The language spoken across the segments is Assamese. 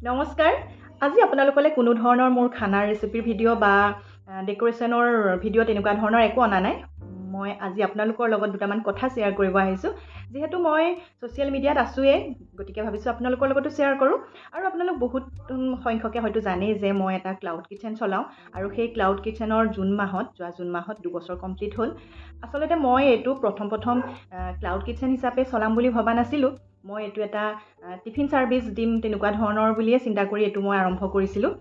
নমস্কাৰ আজি আপোনালোকলৈ কোনো ধৰণৰ মোৰ খানাৰ ৰেচিপিৰ ভিডিঅ' বা ডেকোৰেশ্যনৰ ভিডিঅ' তেনেকুৱা ধৰণৰ একো অনা নাই মই আজি আপোনালোকৰ লগত দুটামান কথা শ্বেয়াৰ কৰিব আহিছোঁ যেহেতু মই সোশ্যাল মিডিয়াত আছোঁয়ে গতিকে ভাবিছোঁ আপোনালোকৰ লগতো শ্বেয়াৰ কৰোঁ আৰু আপোনালোক বহুত সংখ্যকে হয়তো জানেই যে মই এটা ক্লাউড কিচেন চলাওঁ আৰু সেই ক্লাউড কিচেনৰ যোৱা জুন মাহত 2 বছৰ কমপ্লিট হ'ল আচলতে মই এইটো প্ৰথম ক্লাউড কিচেন হিচাপে চলাম বুলি ভবা নাছিলোঁ মই এইটো এটা টিফিন সাৰ্ভিস দিম তেনেকুৱা ধৰণৰ বুলিয়ে চিন্তা কৰি এইটো মই আৰম্ভ কৰিছিলোঁ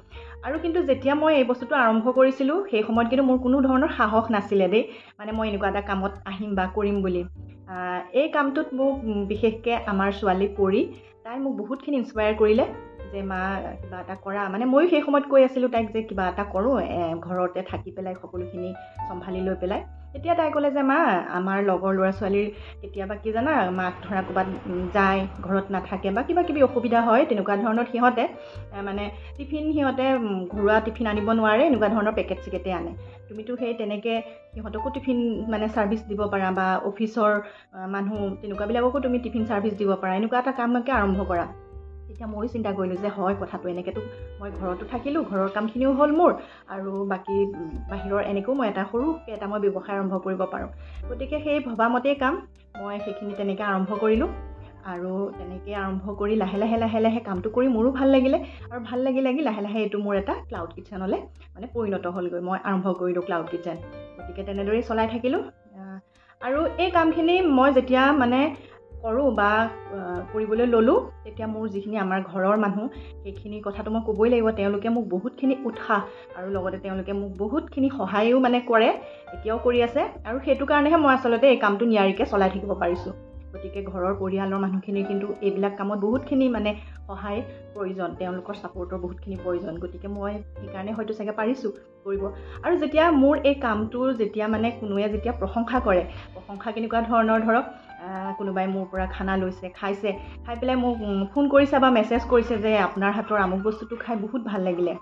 আৰু কিন্তু যেতিয়া মই এই বস্তুটো আৰম্ভ কৰিছিলোঁ সেই সময়ত কিন্তু মোৰ কোনো ধৰণৰ সাহস নাছিলে দেই মানে মই এনেকুৱা এটা কামত আহিম বা কৰিম বুলি এই কামটোত মোক বিশেষকৈ আমাৰ ছোৱালী পৰি তাই মোক বহুতখিনি ইনস্পায়াৰ কৰিলে যে মা কিবা এটা কৰা মানে মই সেই সময়ত কৈ আছিলোঁ তাইক যে কিবা এটা কৰোঁ ঘৰতে থাকি পেলাই সকলোখিনি সম্ভালি লৈ পেলাই এতিয়া তাই ক'লে যে মা আমাৰ লগৰ ল'ৰা ছোৱালীৰ কেতিয়াবা কি জানা মাক ধৰা ক'ৰবাত যায় ঘৰত নাথাকে বা কিবা কিবি অসুবিধা হয় তেনেকুৱা ধৰণৰ সিহঁতে মানে টিফিন সিহঁতে ঘৰুৱা টিফিন আনিব নোৱাৰে এনেকুৱা ধৰণৰ পেকেট চিকেটে আনে তুমিতো সেই তেনেকৈ সিহঁতকো টিফিন মানে ছাৰ্ভিচ দিব পাৰা বা অফিচৰ মানুহ তেনেকুৱাবিলাককো তুমি টিফিন ছাৰ্ভিচ দিব পাৰা এনেকুৱা এটা কামকে আৰম্ভ কৰা এতিয়া মই চিন্তা কৰিলোঁ যে হয় কথাটো এনেকৈতো মই ঘৰতো থাকিলোঁ ঘৰৰ কামখিনিও হ'ল মোৰ আৰু বাকী বাহিৰৰ এনেকৈও মই এটা সৰুকৈ এটা মই ব্যৱসায় আৰম্ভ কৰিব পাৰোঁ গতিকে সেই ভবামতেই কাম মই সেইখিনি তেনেকৈ আৰম্ভ কৰিলোঁ আৰু তেনেকৈ আৰম্ভ কৰি লাহে লাহে কামটো কৰি মোৰো ভাল লাগিলে আৰু ভাল লাগি লাহে লাহে এইটো মোৰ এটা ক্লাউড কিচেনলৈ মানে পৰিণত হ'লগৈ মই আৰম্ভ কৰিলোঁ ক্লাউড কিচেন গতিকে তেনেদৰেই চলাই থাকিলোঁ আৰু এই কামখিনি মই যেতিয়া মানে কৰোঁ বা কৰিবলৈ ল'লোঁ তেতিয়া মোৰ যিখিনি আমাৰ ঘৰৰ মানুহ সেইখিনি কথাটো মই ক'বই লাগিব তেওঁলোকে মোক বহুতখিনি উৎসাহ আৰু লগতে তেওঁলোকে মোক বহুতখিনি সহায়ো মানে কৰে এতিয়াও কৰি আছে আৰু সেইটো কাৰণেহে মই আচলতে এই কামটো নিয়াৰিকৈ চলাই থাকিব পাৰিছোঁ গতিকে ঘৰৰ পৰিয়ালৰ মানুহখিনিৰ কিন্তু এইবিলাক কামত বহুতখিনি মানে সহায় প্ৰয়োজন তেওঁলোকৰ ছাপোৰ্টৰ বহুতখিনি প্ৰয়োজন গতিকে মই সেইকাৰণে হয়তো চাগে পাৰিছোঁ কৰিব আৰু যেতিয়া মোৰ এই কামটোৰ যেতিয়া মানে কোনোৱে যেতিয়া প্ৰশংসা কৰে প্ৰশংসা কেনেকুৱা ধৰণৰ ধৰক কোনোবাই মোৰ পৰা খানা লৈছে খাই পেলাই মোক ফোন কৰিছে বা মেছেজ কৰিছে যে আপোনাৰ হাতৰ আমুক বস্তুটো খাই বহুত ভাল লাগিলে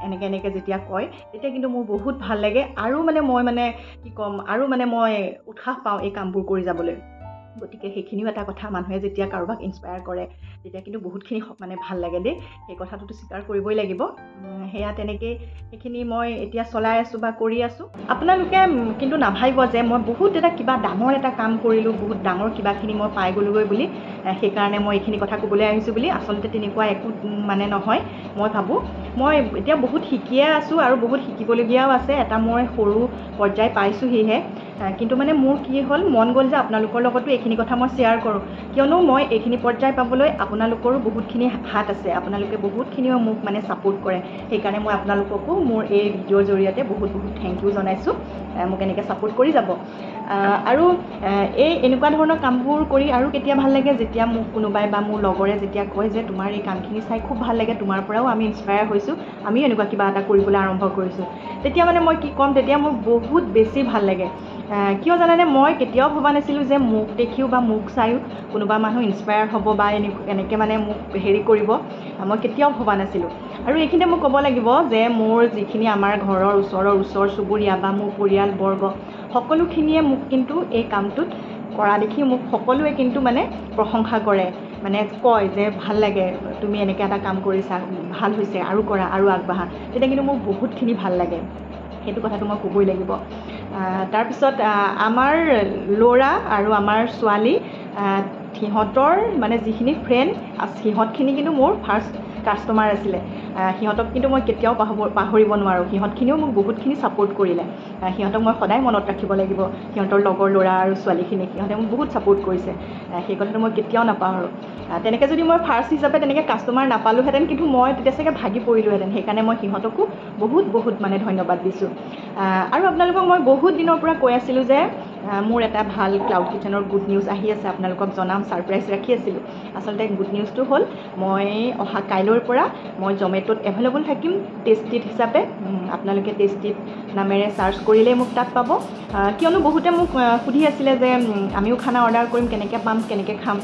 এনেকৈ যেতিয়া কয় তেতিয়া কিন্তু মোৰ বহুত ভাল লাগে আৰু মানে মই মানে কি ক'ম আৰু মানে মই উৎসাহ পাওঁ এই কামবোৰ কৰি যাবলৈ গতিকে সেইখিনিও এটা কথা মানুহে যেতিয়া কাৰোবাক ইনস্পায়াৰ কৰে তেতিয়া কিন্তু বহুতখিনি মানে ভাল লাগে দেই সেই কথাটোতো স্বীকাৰ কৰিবই লাগিব সেয়া তেনেকৈ সেইখিনি মই এতিয়া চলাই আছোঁ বা কৰি আছোঁ আপোনালোকে কিন্তু নাভাবিব যে মই বহুত এটা কিবা ডাঙৰ এটা কাম কৰিলোঁ বহুত ডাঙৰ কিবাখিনি মই পাই গ'লোগৈ বুলি সেইকাৰণে মই এইখিনি কথা ক'বলৈ আহিছোঁ বুলি আচলতে তেনেকুৱা একো মানে নহয় মই ভাবোঁ মই এতিয়া বহুত শিকিয়ে আছোঁ আৰু বহুত শিকিবলগীয়াও আছে এটা মই সৰু পৰ্যায় পাইছোঁহিহে কিন্তু মানে মোৰ কি হ'ল মন গ'ল যে আপোনালোকৰ লগতো এইখিনি কথা মই শ্বেয়াৰ কৰোঁ কিয়নো মই এইখিনি পৰ্যায় পাবলৈ আপোনালোকৰো বহুতখিনি হাত আছে আপোনালোকে বহুতখিনিও মোক মানে ছাপোৰ্ট কৰে সেইকাৰণে মই আপোনালোককো মোৰ এই ভিডিঅ'ৰ জৰিয়তে বহুত থেংক ইউ জনাইছোঁ মোক এনেকৈ ছাপোৰ্ট কৰি যাব আৰু এনেকুৱা ধৰণৰ কামবোৰ কৰি আৰু কেতিয়া ভাল লাগে যেতিয়া মোক কোনোবাই বা মোৰ লগৰে যেতিয়া কয় যে তোমাৰ এই কামখিনি চাই খুব ভাল লাগে তোমাৰ পৰাও আমি ইনস্পায়াৰ হৈছোঁ আমিও এনেকুৱা কিবা এটা কৰিবলৈ আৰম্ভ কৰিছোঁ তেতিয়া মানে মই কি ক'ম তেতিয়া মোৰ বহুত বেছি ভাল লাগে কিয় জানেনে মই কেতিয়াও ভবা নাছিলোঁ যে মোক দেখিও বা মোক চায়ো কোনোবা মানুহ ইনস্পায়াৰ হ'ব বা এনেকৈ মানে মোক হেৰি কৰিব মই কেতিয়াও ভবা নাছিলোঁ আৰু এইখিনিতে মই ক'ব লাগিব যে মোৰ যিখিনি আমাৰ ঘৰৰ ওচৰ চুবুৰীয়া বা মোৰ পৰিয়ালবৰ্গ সকলোখিনিয়ে মোক কিন্তু এই কামটোত কৰা দেখি মোক সকলোৱে কিন্তু মানে প্ৰশংসা কৰে মানে কয় যে ভাল লাগে তুমি এনেকৈ এটা কাম কৰিছা ভাল হৈছে আৰু কৰা আৰু আগবাঢ়া তেতিয়া কিন্তু মোৰ বহুতখিনি ভাল লাগে সেইটো কথাটো মই ক'বই লাগিব তাৰপিছত আমাৰ ল'ৰা আৰু আমাৰ ছোৱালী সিহঁতৰ মানে যিখিনি ফ্ৰেণ্ড সিহঁতখিনি কিন্তু মোৰ ফাৰ্ষ্ট কাষ্টমাৰ আছিলে সিহঁতক কিন্তু মই কেতিয়াও পাহৰিব নোৱাৰোঁ সিহঁতখিনিও মোক বহুতখিনি ছাপোৰ্ট কৰিলে সিহঁতক মই সদায় মনত ৰাখিব লাগিব সিহঁতৰ লগৰ ল'ৰা আৰু ছোৱালীখিনিক সিহঁতে মোক বহুত ছাপোৰ্ট কৰিছে সেই কথাটো মই কেতিয়াও নাপাহৰোঁ তেনেকৈ যদি মই ফাৰ্ষ্ট হিচাপে তেনেকৈ কাষ্টমাৰ নাপালোঁহেঁতেন কিন্তু মই তেতিয়া চাগে ভাগি পৰিলোঁহেঁতেন সেইকাৰণে মই সিহঁতকো বহুত মানে ধন্যবাদ দিছোঁ আৰু আপোনালোকক মই বহুত দিনৰ পৰা কৈ আছিলোঁ যে মোৰ এটা ভাল ক্লাউড কিচেনৰ গুড নিউজ আহি আছে আপোনালোকক জনাম ছাৰপ্ৰাইজ ৰাখি আছিলোঁ আচলতে গুড নিউজটো হ'ল মই অহা কাইলৈৰ পৰা মই জমেট'ত এভেইলেবল থাকিম টেষ্টিড হিচাপে আপোনালোকে টেষ্টিড নামেৰে ছাৰ্চ কৰিলেই মোক তাত পাব কিয়নো বহুতে মোক সুধি আছিলে যে আমিও খানা অৰ্ডাৰ কৰিম কেনেকৈ পাম কেনেকৈ খাম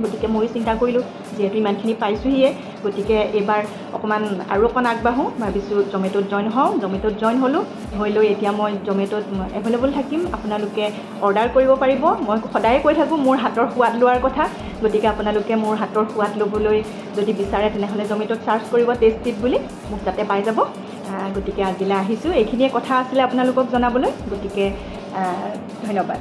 গতিকে ময়ো চিন্তা কৰিলোঁ যিহেতু ইমানখিনি পাইছোঁহিয়ে, গতিকে এইবাৰ আৰু অকণ আগবাঢ়োঁ, ভাবিছোঁ জমেট'ত জইন হওঁ। জমেট'ত জইন হ'লোঁ, হৈ লৈ এতিয়া মই জমেট'ত এভেইলেবল থাকিম, আপোনালোকে অৰ্ডাৰ কৰিব পাৰিব। মই সদায়ে কৈ থাকোঁ মোৰ হাতৰ সোৱাদ লোৱাৰ কথা, গতিকে আপোনালোকে মোৰ হাতৰ সোৱাদ ল'বলৈ যদি বিচাৰে তেনেহ'লে জমেট'ত চাৰ্চ কৰিব টেষ্টিত বুলি, মোক তাতে পাই যাব। গতিকে আজিলৈ আহিছোঁ, এইখিনিয়ে কথা আছিলে আপোনালোকক জনাবলৈ, গতিকে ধন্যবাদ।